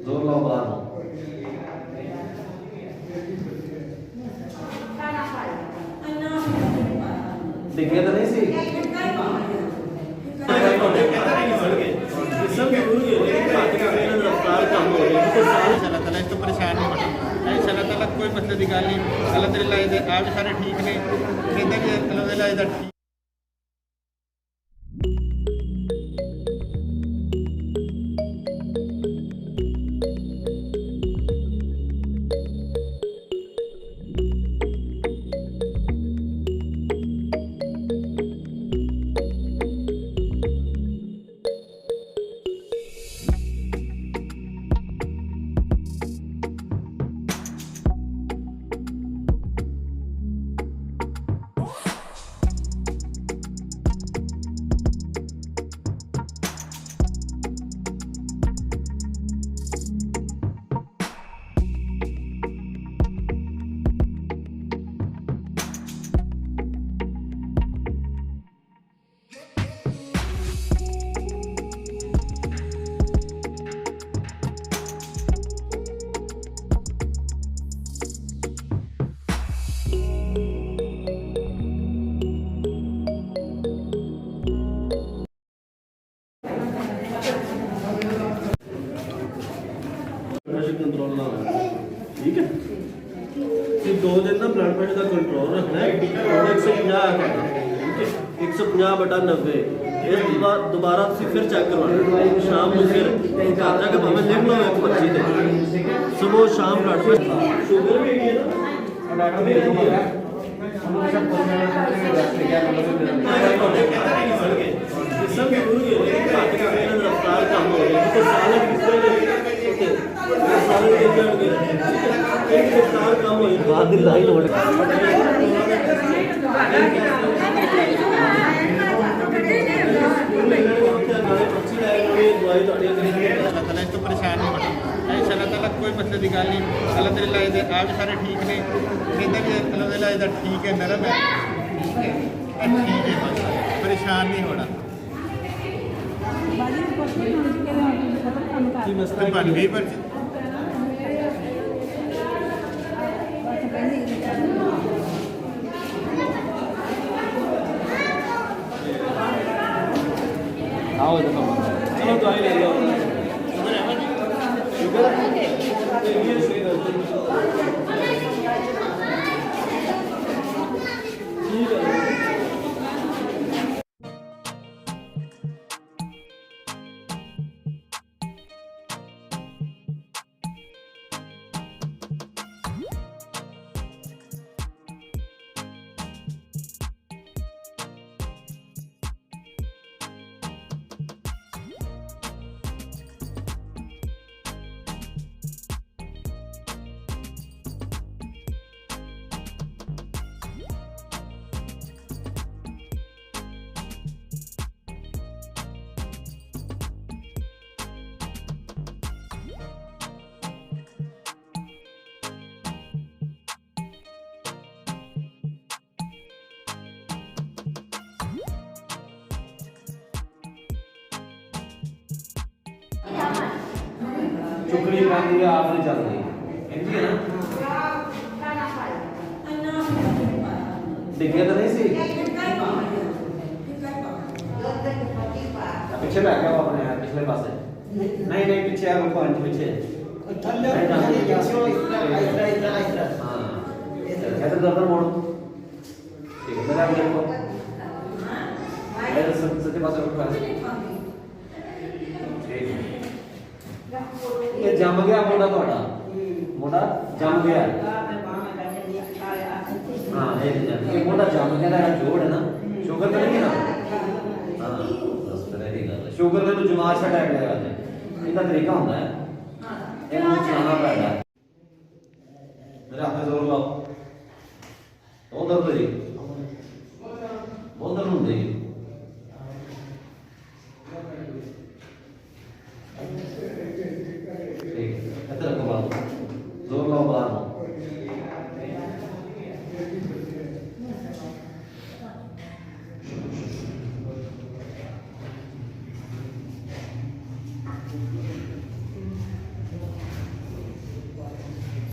जोर लाओ बाहर दिखे तो नहीं सी परेशान नहीं होना अल्लाह ताला कोई मतलब की गल नहीं अल्लाह तेरे लाए दे आप सारे ठीक ने कहते भी अल्लाह दे लाए दा ठीक कंट्रोल ना हो ठीक है सिर्फ 2 दिन ना ब्लड प्रेशर का कंट्रोल रखना है और 150 करना ठीक है 150/90 इस दोबारा फिर चेक करवाना शाम को फिर कहता कि भाਵੇਂ लिख लो एक पर्ची ते सुबह शाम ब्लड प्रेशर शुगर भी है ना डाटा भी है सब जरूरी है रफ्तार कम हो रही है तो साल तो परेशान नहीं होना अल्लाह ताला कोई मतलब की गल नहीं अल्लाह तेरे लाए दे आप सारे ठीक ने कहते भी अल्लाह दे लाए दा ठीक है नरम है ठीक है बस परेशान नहीं होना बन गई पर्ची आओ चलो दवाई ले लो शुगर ठीक है चुकड़ी बांधी है आपने चल रही है ना दिखे तो नहीं सी पीछे बैठ गया अपने यार पिछले पासे नहीं नहीं पीछे यार रुको अंत पीछे हाँ ऐसे दर्द मोड़ो ठीक है मेरा देखो ऐसे सच्चे पासे रुको ये जम गया मोटा थोड़ा मोटा जम गया हाँ ये मोटा जम गया ना जोड़ है ना शुगर तो नहीं ना हाँ बस तरह ही गल शुगर में तो जुमार सा अटैक लगा दे इनका तरीका होता है एक मुंह चलाना पड़ता है मेरे हाथ में जोर लाओ बहुत दर्द है बहुत दर्द होती है